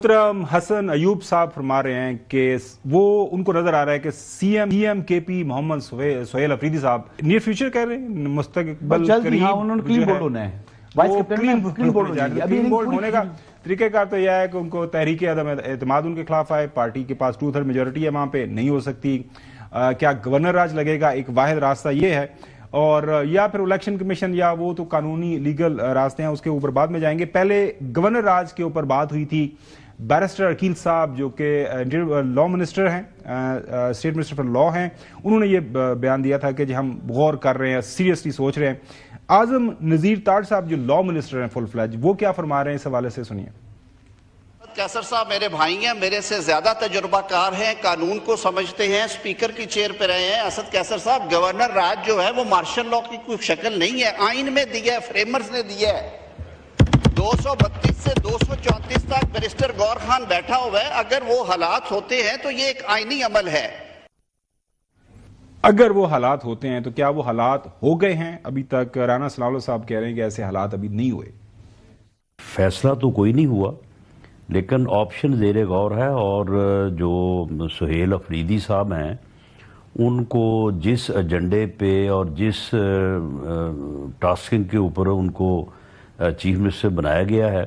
محترم حسن ایوب صاحب فرما رہے ہیں کہ وہ ان کو نظر آ رہا ہے کہ سی ایم کے پی محمد سہیل افریدی صاحب نیئر فیوچر کہہ رہے ہیں مستقبل قریب انہوں نے کلین بولڈ ہونا ہے، کلین بولڈ ہونے کا طریقہ کار تو یہ ہے کہ ان کو تحریک عدم اعتماد ان کے خلاف آئے، پارٹی کے پاس 2/3 میجورٹی ہے، وہاں پہ نہیں ہو سکتی، کیا گورنر راج لگے گا؟ ایک واحد راستہ یہ ہے، اور یا پھر الیکشن کمیشن، یا وہ تو قانونی لیگل راستے ہیں، اس کے اوپر بعد میں جائیں گے۔ پہلے گورنر راج کے اوپر بات ہوئی تھی، بیرسٹر عقیل صاحب جو کہ لا منسٹر ہیں، اسٹیٹ منسٹر فار لا ہیں، انہوں نے یہ بیان دیا تھا کہ جی ہم غور کر رہے ہیں، سیریسلی سوچ رہے ہیں۔ اعظم نذیر تاڑ صاحب جو لا منسٹر ہیں فل فلیج، وہ کیا فرما رہے ہیں اس حوالے سے؟ سنیے۔ کیسر صاحب میرے بھائی ہیں، میرے سے زیادہ تجربہ کار ہیں، قانون کو سمجھتے ہیں، اسپیکر کی چیئر پہ رہے ہیں۔ اسد کیسر صاحب، گورنر راج جو ہے وہ مارشل لا کی کوئی شکل نہیں ہے، آئین میں دیا ہے، فریمرز نے دیا ہے۔ 232 سے 234 تک بیرسٹر غور خان بیٹھا ہوا ہے، اگر وہ حالات ہوتے ہیں تو یہ ایک آئینی عمل ہے۔ اگر وہ حالات ہوتے ہیں تو کیا وہ حالات ہو گئے ہیں؟ ابھی تک رانا ثناء اللہ صاحب کہہ رہے ہیں کہ ایسے حالات ابھی نہیں ہوئے۔ فیصلہ تو کوئی نہیں ہوا، لیکن آپشن زیر غور ہے، اور جو سہیل افریدی صاحب ہیں ان کو جس ایجنڈے پہ اور جس ٹاسکنگ کے اوپر ان کو چیف منسٹر بنایا گیا ہے،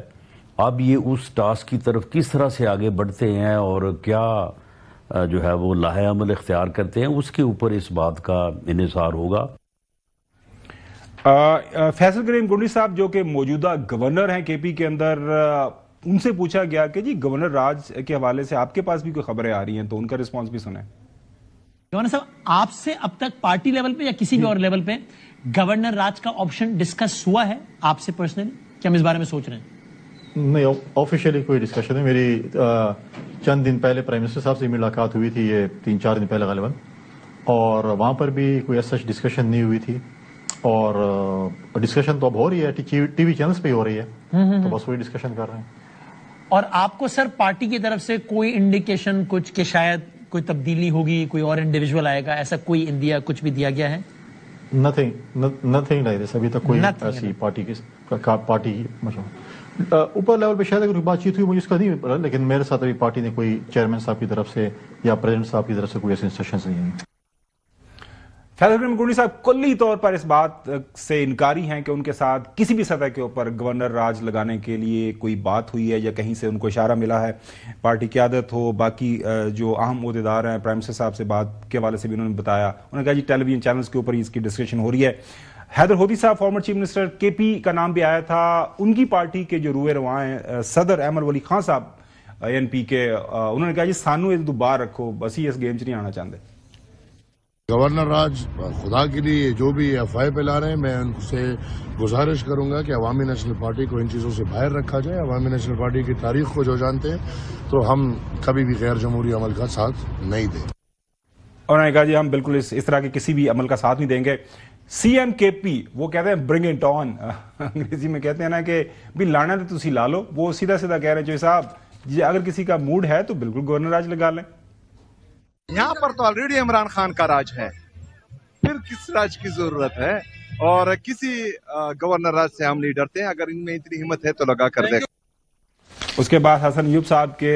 اب یہ اس ٹاسک کی طرف کس طرح سے آگے بڑھتے ہیں اور کیا جو ہے وہ لاہ عمل اختیار کرتے ہیں، اس کے اوپر اس بات کا انحصار ہوگا۔ فیصل کریم گنڈی صاحب جو کہ موجودہ گورنر ہیں کے پی کے اندر، ان سے پوچھا گیا کہ جی گورنر راج کے حوالے سے آپ کے پاس بھی کوئی خبریں آ رہی ہیں، تو ان کا رسپانس بھی سنیں۔ گورنر صاحب، آپ سے اب تک پارٹی لیول پہ یا کسی بھی اور لیول پہ گورنر راج کا آپشن ڈسکس ہوا ہے آپ سے پرسنلی؟ کیا ہم اس بارے میں سوچ رہے ہیں؟ نہیں، آفیشیلی کوئی ڈسکشن ہے۔ میری چند دن پہلے پرائم منسٹر صاحب سے ملاقات ہوئی تھی، یہ 3-4 دن پہلے غالباً، اور وہاں پر بھی کوئی ایسا ڈسکشن نہیں ہوئی تھی، اور ڈسکشن تو اب ہو رہی ہے، ٹی وی چینلز پہ ہی ہو رہی ہے، تو بس وہی ڈسکشن کر رہے ہیں۔ اور آپ کو سر پارٹی کی طرف سے کوئی انڈیکیشن کچھ کہ شاید کوئی تبدیلی ہوگی، کوئی اور انڈیویجول آئے گا، ایسا کوئی اندیا کچھ بھی دیا گیا ہے؟ نتھنگ لائک دس، ابھی تک کوئی ایسی پارٹی اوپر لیول پہ شاید اگر بات چیت ہوئی، مجھے اس کا نہیں پتا، لیکن میرے ساتھ ابھی پارٹی نے کوئی چیئرمین صاحب کی طرف سے یا پریزیڈنٹ صاحب کی طرف سے کوئی ایسے انسٹرکشنز نہیں ہیں۔ فیصل کریم گنڈی صاحب کلی طور پر اس بات سے انکاری ہیں کہ ان کے ساتھ کسی بھی سطح کے اوپر گورنر راج لگانے کے لیے کوئی بات ہوئی ہے یا کہیں سے ان کو اشارہ ملا ہے، پارٹی قیادت ہو، باقی جو اہم عہدیدار ہیں، پرائم منسٹر صاحب سے بات کے حوالے سے بھی انہوں نے بتایا، انہوں نے کہا جی ٹیلی ویژن چینلز کے اوپر اس کی ڈسکشن ہو رہی ہے۔ حیدر ہودی صاحب فارمر چیف منسٹر کے پی کا نام بھی آیا تھا، ان کی پارٹی کے جو روئے رواں ہیں صدر احمد ولی خان صاحب این پی کے، انہوں نے کہا جی سانو ایک دو بار رکھو، بس ہی اس گیم چ نہیں آنا چاہتے۔ گورنر راج خدا کے لیے جو بھی افواہیں پھیلا رہے ہیں، میں ان سے گزارش کروں گا کہ عوامی نیشنل پارٹی کو ان چیزوں سے باہر رکھا جائے۔ عوامی نیشنل پارٹی کی تاریخ کو جو جانتے ہیں تو ہم کبھی بھی غیر جمہوری عمل کا ساتھ نہیں دیں۔ اور انہوں نے کہا جی ہم بالکل اس طرح کے کسی بھی عمل کا ساتھ نہیں دیں گے۔ سی ایم کے پی وہ کہتے ہیں برنگ اٹ آن، انگریزی میں کہتے ہیں نا کہ بھی لانا تو تسی لا لو، وہ سیدھا سیدھا کہہ رہے ہیں جو صاحب جی اگر کسی کا موڈ ہے تو بالکل گورنر راج لگا لیں۔ یہاں پر تو آلریڈی عمران خان کا راج ہے، پھر کس راج کی ضرورت ہے؟ اور کسی گورنر راج سے ہم نہیں ڈرتے ہیں، اگر ان میں اتنی ہمت ہے تو لگا کر دیں۔ اس کے بعد حسن ایوب صاحب کے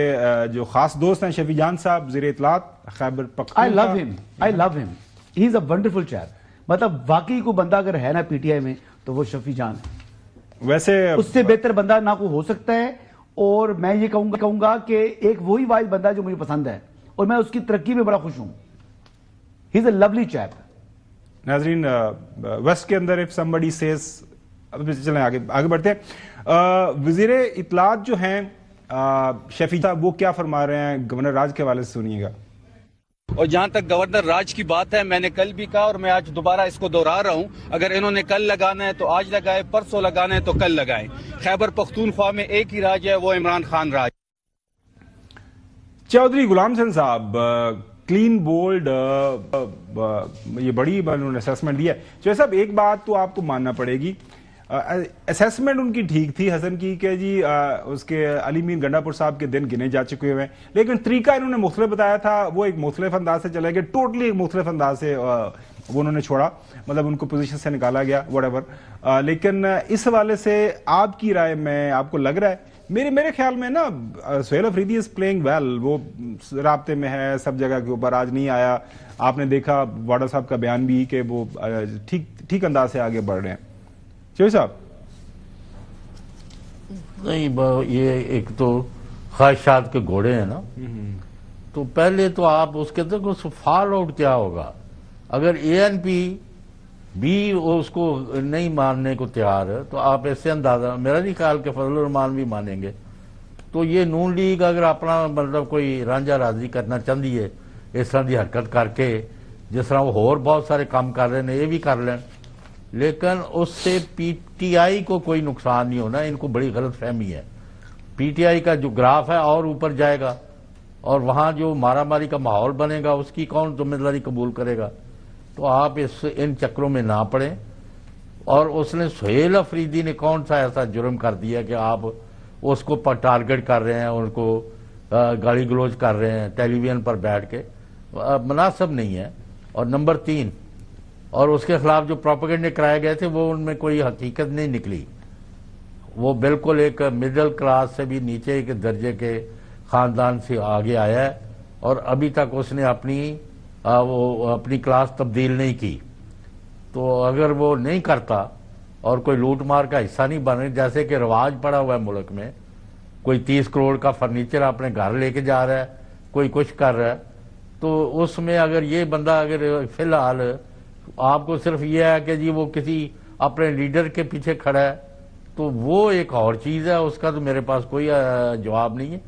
جو خاص دوست ہیں شفیع جان صاحب، زیر اطلاعات Khyber Pakhtunkhwa. I love him. He is a wonderful chap. مطلب واقعی کوئی بندہ اگر ہے نا پی ٹی آئی میں تو وہ شفیع جان ہے، ویسے اس سے بہتر بندہ نہ کوئی ہو سکتا ہے، اور میں یہ کہوں گا کہ ایک وہی واحد بندہ جو مجھے پسند ہے، اور میں اس کی ترقی میں بڑا خوش ہوں۔ He is a lovely chap. ناظرین، ویسٹ کے اندر if somebody says، چلیں آگے بڑھتے ہیں۔ وزیر اطلاعات جو ہیں شفیع صاحب، وہ کیا فرما رہے ہیں گورنر راج کے حوالے سے؟ سنیے گا۔ اور جہاں تک گورنر راج کی بات ہے، میں نے کل بھی کہا اور میں آج دوبارہ اس کو دوہرا رہا ہوں، اگر انہوں نے کل لگانا ہے تو آج لگائے، پرسوں لگانا ہے تو کل لگائیں۔ خیبر پختونخوا میں ایک ہی راج ہے، وہ عمران خان راج۔ چودھری غلام حسن صاحب کلین بولڈ، یہ بڑی انہوں نے اسیسمنٹ دیا ہے۔ جو صاحب ایک بات تو آپ کو ماننا پڑے گی، اسیسمنٹ ان کی ٹھیک تھی حسن کی کہ جی اس کے علی مین گنڈا پور صاحب کے دن گنے جا چکے ہوئے ہیں، لیکن طریقہ انہوں نے مختلف بتایا تھا، وہ ایک مختلف انداز سے چلے گئے، ٹوٹلی ایک مختلف انداز سے وہ انہوں نے چھوڑا، مطلب ان کو پوزیشن سے نکالا گیا، وٹ ایور۔ لیکن اس حوالے سے آپ کی رائے میں آپ کو لگ رہا ہے میرے خیال میں نا Sohail Afridi is playing well, وہ رابطے میں ہے سب جگہ کے اوپر، آج نہیں آیا، آپ نے دیکھا واڈا صاحب کا بیان بھی کہ وہ ٹھیک انداز سے آگے بڑھ رہے ہیں۔ چوہی صاحب نہیں، یہ ایک تو خواہشات کے گھوڑے ہیں نا، تو پہلے تو آپ اس کے تک اس فال آؤٹ کیا ہوگا۔ اگر اے این پی بھی اس کو نہیں ماننے کو تیار ہے تو آپ ایسے اندازہ، میرا نہیں خیال کہ فضل الرحمان بھی مانیں گے، تو یہ نون لیگ اگر اپنا مطلب کوئی رانجھا راضی کرنا چاہتی ہے اس طرح کی حرکت کر کے، جس طرح وہ اور بہت سارے کام کر رہے ہیں یہ بھی کر لیں، لیکن اس سے پی ٹی آئی کو کوئی نقصان نہیں ہونا۔ ان کو بڑی غلط فہمی ہے، پی ٹی آئی کا جو گراف ہے اور اوپر جائے گا، اور وہاں جو مارا ماری کا ماحول بنے گا اس کی کون ذمہ داری قبول کرے گا؟ تو آپ ان چکروں میں نہ پڑیں۔ اور اس نے سہیل افریدی نے کون سا ایسا جرم کر دیا کہ آپ اس کو ٹارگٹ کر رہے ہیں، ان کو گالی گلوچ کر رہے ہیں ٹیلی ویژن پر بیٹھ کے؟ مناسب نہیں ہے۔ اور نمبر 3، اور اس کے خلاف جو پروپیگنڈے کرائے گئے تھے وہ ان میں کوئی حقیقت نہیں نکلی، وہ بالکل ایک مڈل کلاس سے بھی نیچے کے درجے کے خاندان سے آگے آیا ہے، اور ابھی تک اس نے اپنی کلاس تبدیل نہیں کی۔ تو اگر وہ نہیں کرتا اور کوئی لوٹ مار کا حصہ نہیں بنے، جیسے کہ رواج پڑا ہوا ہے ملک میں، کوئی 30 کروڑ کا فرنیچر اپنے گھر لے کے جا رہا ہے، کوئی کچھ کر رہا ہے، تو اس میں اگر یہ بندہ اگر فی الحال آپ کو صرف یہ ہے کہ جی وہ کسی اپنے لیڈر کے پیچھے کھڑا ہے، تو وہ ایک اور چیز ہے، اس کا تو میرے پاس کوئی جواب نہیں ہے۔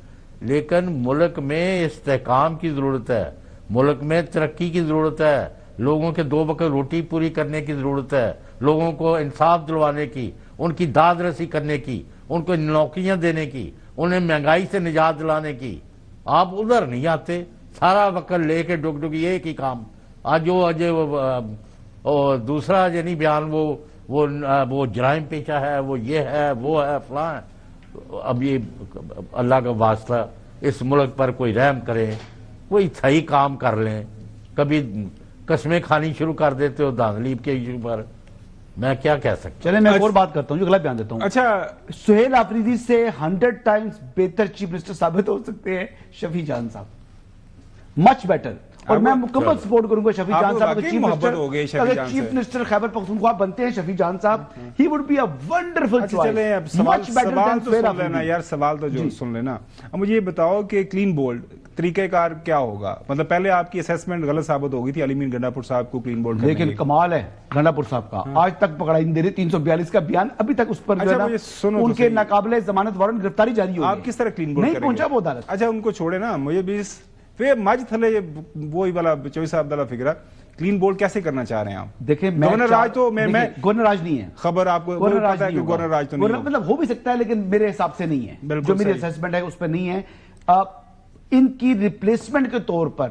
لیکن ملک میں استحکام کی ضرورت ہے، ملک میں ترقی کی ضرورت ہے، لوگوں کے 2 وقت روٹی پوری کرنے کی ضرورت ہے، لوگوں کو انصاف دلوانے کی، ان کی داد رسی کرنے کی، ان کو نوکریاں دینے کی، انہیں مہنگائی سے نجات دلانے کی۔ آپ ادھر نہیں آتے، سارا وقت لے کے ڈگ ایک ہی کام۔ آج دوسرا یعنی بیان وہ جرائم پیشہ ہے، وہ یہ ہے وہ ہے فلاں ہے۔ اب یہ اللہ کا واسطہ اس ملک پر کوئی رحم کرے، کوئی صحیح کام کر لیں۔ کبھی قسمیں کھانی شروع کر دیتے ہو دھاندلی کے ایشو پر، میں کیا کہہ سکتا ہوں۔ چلیں میں ایک اور بات کرتا ہوں جو غلط بیان دیتا ہوں۔ اچھا، سہیل آفریدی سے 100 ٹائمز بہتر چیف منسٹر ثابت ہو سکتے ہیں شفیع جان صاحب، مچ بیٹر۔ اور میں مکمل سپورٹ کروں گا شفیع جان صاحب کو چیف منسٹر خیبر پختونخوا بنتے ہیں شفیع جان صاحب، he would be a wonderful choice, much better than Sohail Afridi. یار سوال تو جو سن لینا، اب مجھے یہ بتاؤ کہ کلین بولڈ طریقہ کار کیا ہوگا؟ مطلب پہلے آپ کی اسیسمنٹ غلط ثابت ہو گئی تھی علی مین گنڈا پور صاحب کو کلین بولڈ، لیکن کمال ہے گنڈا پور صاحب کا، آج تک پکڑائی نہیں دے رہے۔ 342 کا بیان ابھی تک اس پر جو ہے نا ان کے ناقابل ضمانت وارنٹ گرفتاری جاری ہوئی ہے۔ آپ کس طرح کلین بولڈ نہیں پہنچا وہ عدالت۔ اچھا ان کو چھوڑے نا، مجھے بھی پھر مجھ تھلے وہی والا چوہی صاحب والا فکرہ، کلین بولڈ کیسے کرنا چاہ رہے ہیں آپ؟ دیکھیں گورنر راج تو میں گورنر راج نہیں ہے، خبر آپ کو پتا ہے کہ گورنر راج تو نہیں، مطلب ہو بھی سکتا ہے لیکن میرے حساب سے نہیں ہے، جو میری اسیسمنٹ ہے اس پہ نہیں ہے۔ ان کی ریپلیسمنٹ کے طور پر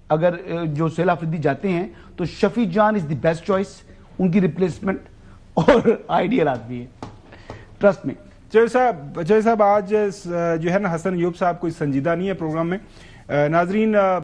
اگر جو سہیل آفریدی جاتے ہیں تو شفیع جان از دی بیسٹ چوائس، ان کی ریپلیسمنٹ اور آئیڈیل آدمی ہے، ٹرسٹ میں۔ چوہی صاحب آج جو ہے نا حسن ایوب صاحب کوئی سنجیدہ نہیں ہے پروگرام میں۔ ناظرین